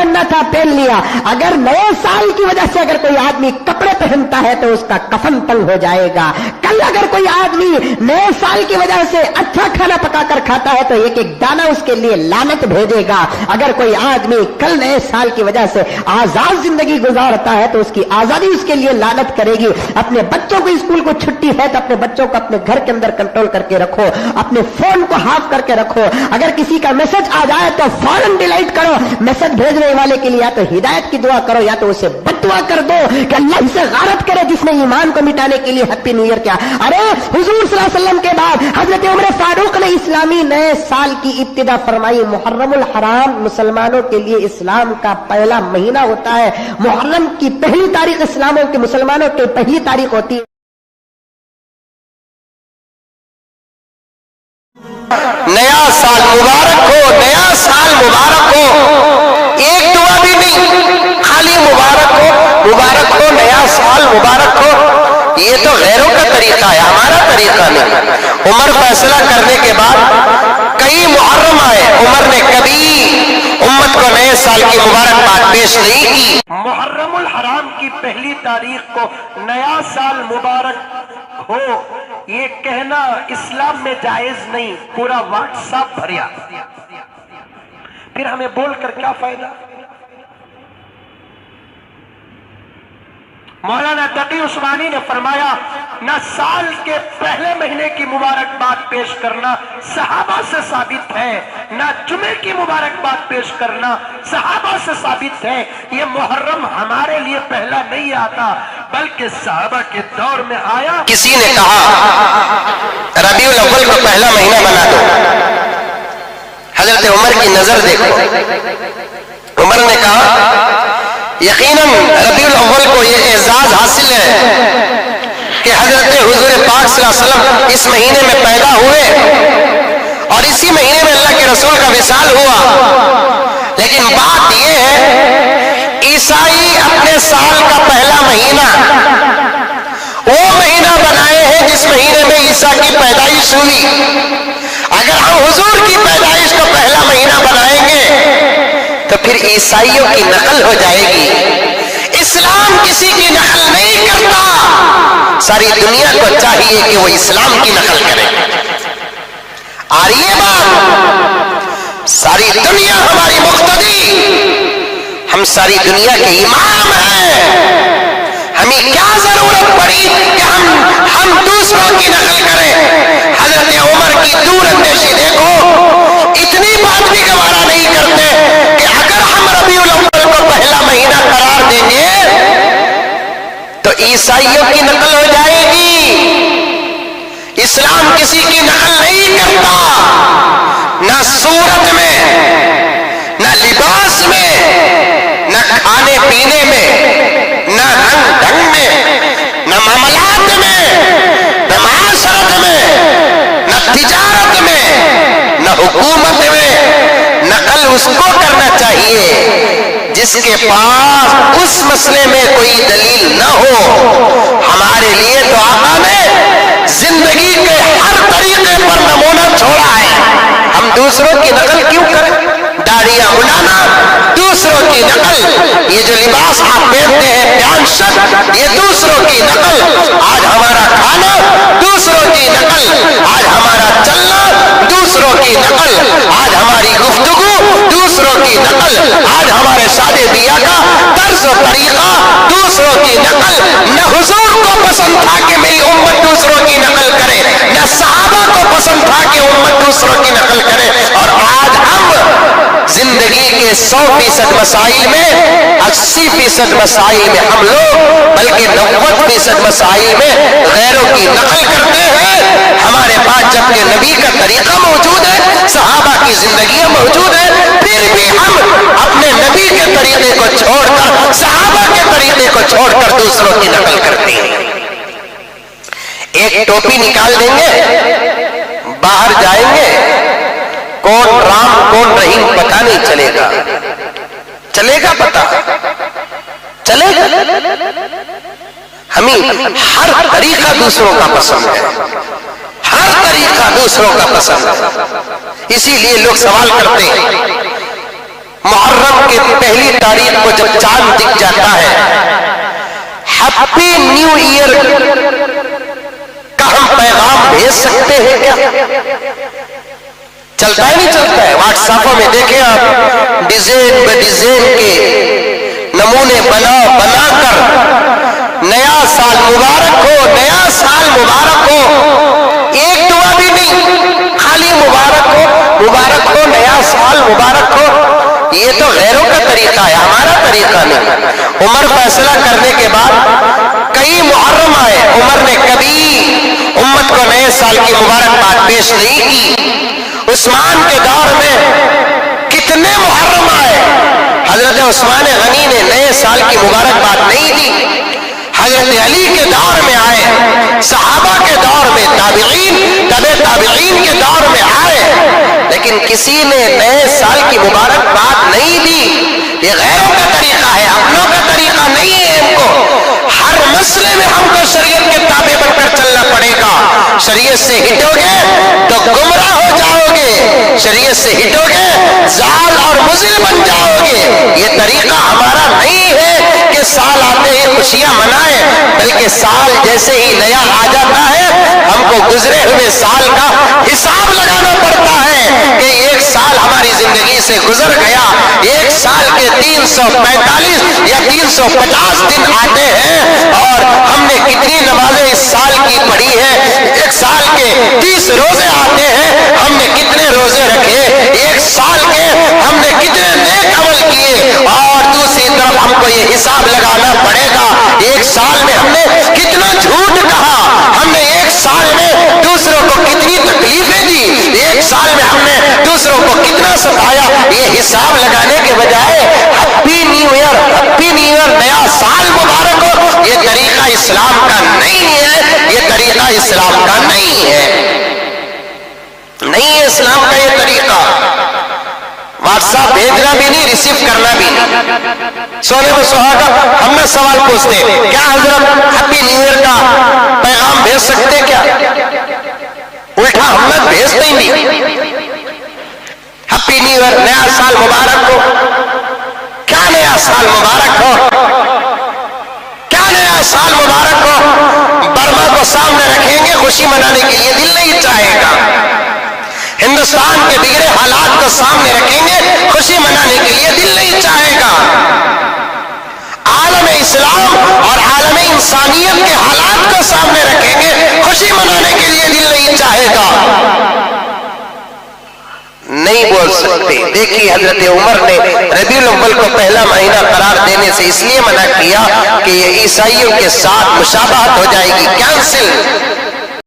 पहनना था पहन लिया। अगर नए साल की वजह से अगर कोई आदमी कपड़े पहनता है तो उसका कफन तंग हो जाएगा। कल अगर कोई आदमी नए साल की वजह से अच्छा खाना पकाकर खाता है तो एक एक दाना उसके लिए लानत भेजेगा। अगर कोई आदमी कल नए साल की वजह से आजाद जिंदगी गुजारता है तो उसकी आजादी उसके लिए लानत करेगी। अपने बच्चों को स्कूल को छुट्टी है तो अपने बच्चों को अपने घर के अंदर कंट्रोल करके रखो, अपने फोन को हाफ करके रखो। अगर किसी का मैसेज आ जाए तो फौरन डिलीट करो। मैसेज भेजने वाले के लिए या तो हिदायत की दुआ करो या तो उसे बददुआ कर दो कि अल्लाह से गारत करे जिसने ईमान को मिटाने के लिए हैप्पी न्यू ईयर किया। अरे हुजूर सल्लल्लाहु अलैहि वसल्लम के बाद हजरत उमर फारूक ने इस्लामी नए साल की इब्तिदा फरमाई। मुहर्रमुल हराम मुसलमानों के लिए इस्लाम का पहला महीना होता है। मुहर्रम की पहली तारीख इस्लामों के मुसलमानों की पहली तारीख होती है। नया साल मुबारक हो, नया साल मुबारक हो। एक दुआ भी नहीं, खाली मुबारक हो, नया साल मुबारक हो। ये तो गैरों का तरीका है, हमारा तरीका नहीं। उमर फैसला करने के बाद कई मुहर्रम आए, उमर ने कभी उम्मत को नए साल की मुबारकबाद पेश नहीं की। मुहर्रमुल हराम की पहली तारीख को नया साल मुबारक हो ये कहना इस्लाम में जायज नहीं। पूरा व्हाट्सएप भरिया, फिर हमें बोलकर क्या फायदा। मौलाना तकी उस्मानी ने फरमाया न साल के पहले महीने की मुबारकबाद पेश करना सहाबा से साबित है, न जुमे की मुबारकबाद पेश करना सहाबा से साबित है। ये मुहर्रम हमारे लिए पहला नहीं आता बल्कि सहाबा के दौर में आया। किसी ने कहा रबीउल अव्वल को पहला महीना बना दो। हजरत उमर की नजर देखो। उमर ने कहा यकीनन रबीउल अव्वल को यह एजाज हासिल है कि हजरत हुजूर पाक सल्लल्लाहु अलैहि वसल्लम इस महीने में पैदा हुए और इसी महीने में अल्लाह के रसूल का विसाल हुआ। लेकिन बात यह है ईसाई अपने साल का पहला महीना वो महीना बनाए हैं जिस महीने में ईसा की पैदाइश हुई। अगर हम हुजूर की पैदाइश को पहला महीना बनाएंगे तो फिर ईसाइयों की नकल हो जाएगी। इस्लाम किसी की नकल नहीं करता। सारी दुनिया को चाहिए कि वो इस्लाम की नकल करे। आ रही है बात? सारी दुनिया हमारी मुक्तदी, हम सारी दुनिया के इमाम हैं। हमें क्या जरूरत पड़ी कि हम दूसरों की नकल करें। हजरत उमर की दूरअंदेशी देखो, इतनी बात भी गवारा नहीं करते कि अगर हम रबीउल अव्वल को पहला महीना करार देंगे तो ईसाइयों की नकल हो जाएगी। इस्लाम किसी की नकल नहीं करता, न सूरत में, न लिबास में, न खाने पीने में, न रंग ढंग में, न मामलात में, न माशरत में, न तिजारत में, न हुकूमत में। नकल उसको करना चाहिए जिसके पास उस मसले में कोई दलील न हो। हमारे लिए तो आका ने जिंदगी के हर तरीके पर नमूना छोड़ा है। हम दूसरों की नकल क्यों करें? दाढ़ियां उड़ाना दूसरों की नकल, ये जो लिबास आप पहनते हैं प्यांशत, ये दूसरों की नकल। आज हमारा खाना दूसरों की नकल, आज हमारा चलना दूसरों की नकल, आज हमारी गुफ्तगू दूसरों की नकल, आज हमारे शादी ब्याह का तर्ज और तरीका दूसरों की नकल। न हुजूर को पसंद था कि मेरी उम्मत दूसरों की नकल करे, न सहाबा को पसंद था कि उम्मत दूसरों की नकल करे। और आज हम जिंदगी के 100% मसाइल में 80% मसाइल में हम लोग बल्कि 90% मसाइल में गैरों की नकल करते हैं। हमारे पास जबकि नबी का तरीका मौजूद है, सहाबा की जिंदगियां मौजूद है, फिर भी हम अपने नबी के तरीके को छोड़कर, सहाबा के तरीके को छोड़कर दूसरों की नकल करते हैं। एक टोपी निकाल देंगे, बाहर जाएंगे, कौन राम कौन रहीम पता नहीं चलेगा। चलेगा पता? चलेगा? हमें हर तरीका दूसरों का पसंद है, हर तरीका दूसरों का पसंद है। इसीलिए लोग सवाल करते हैं محرم کی پہلی تاریخ کو جب چاند دکھ جاتا ہے، ہیپی نیو ایئر کا ہم پیغام بھیج سکتے ہیں کیا؟ چلتا ہے نہیں چلتا ہے؟ واٹس ایپوں میں دیکھیں آپ، ڈیزائن بے ڈیزائن کے نمونے بنا بنا کر نیا سال مبارک ہو، نیا سال مبارک ہو، ایک دعا بھی نہیں، خالی مبارک ہو، مبارک ہو، نیا سال مبارک ہو۔ یہ تو غیروں کا طریقہ ہے، ہمارا طریقہ نہیں۔ عمر فیصلہ کرنے کے بعد کئی محرم آئے، عمر نے کبھی امت کو نئے سال کی مبارکباد پیش نہیں کی۔ عثمان کے دور میں کتنے محرم آئے، حضرت عثمان غنی نے نئے سال کی مبارکباد نہیں دی۔ حضرت علی کے دور میں آئے، صحابہ کے دور میں، تابعین تابعین کے دور میں آئے، لیکن کسی نے نئے سال کی مبارکباد نہیں دی۔ یہ غیروں کا طریقہ ہے، اپنوں کا طریقہ نہیں ہے۔ ان کو ہر مسئلے میں ہم کو شریعت کے تابع بن کر چلنا پڑے گا۔ شریعت سے ہٹو گے تو گمراہ ہو جاؤ گے، شریعت سے ہٹو گے ضال اور مضل بن جاؤ گے۔ یہ طریقہ ہمارا نہیں ہے کہ سال آتے ہی خوشیاں منائیں، بلکہ سال جیسے ہی نیا آ جاتا ہے ہم کو گزرے ہوئے سال کا حساب لگانا پڑتا ہے کہ ایک سال ہماری زندگی سے گزر گیا، ایک سال کے 345 یا 350 دن آتے ہیں، اور ہم نے کتنی نمازیں اس سال کی پڑھی ہے۔ ایک سال کے 30 روزے آتے ہیں، ہم نے کتنے روزے رکھے، ایک سال کے ہم نے کتنے نیک عمل کیے، اور دوسری طرف ہم کو یہ حساب لگانا پڑے گا ایک سال میں ہم نے کتنا جھوٹ کہا، ہم نے ایک سال میں دوسروں کو کتنی تکلیفیں دی، ایک سال میں ہم نے دوسروں کو کتنا ستایا۔ یہ حساب لگانے کے بجائے happy new year, happy new year, نیا سال مبارک ہو، یہ طریقہ اسلام کا نہیں ہے، یہ طریقہ اسلام کا نہیں ہے، نہیں ہے اسلام کا یہ طریقہ۔ واٹس ایپ بھیجنا بھی نہیں، ریسیو کرنا بھی نہیں۔ سونے کو سہاگا ہم نے سوال پوچھتے کیا حضرت ہیپی نیو ایئر کا پیغام بھیج سکتے کیا؟ الٹا ہم نے بھیجتے ہی نہیں۔ ہیپی نیو ایئر، نیا سال مبارک ہو، کیا نیا سال مبارک ہو، کیا نیا سال مبارک ہو؟ برما کو سامنے رکھیں گے، خوشی منانے کے لیے دل نہیں چاہے گا۔ ہندوستان کے بگڑے حالات کو سامنے رکھیں گے، خوشی منانے کے لیے دل نہیں چاہے گا۔ عالم اسلام اور عالم انسانیت کے حالات کو سامنے رکھیں گے، خوشی منانے کے لیے دل نہیں چاہے گا۔ نہیں بول سکتے۔ دیکھیے حضرت عمر نے ربیع الاول کو پہلا مہینہ قرار دینے سے اس لیے منع کیا کہ یہ عیسائیوں کے ساتھ مشابہت ہو جائے گی، کینسل۔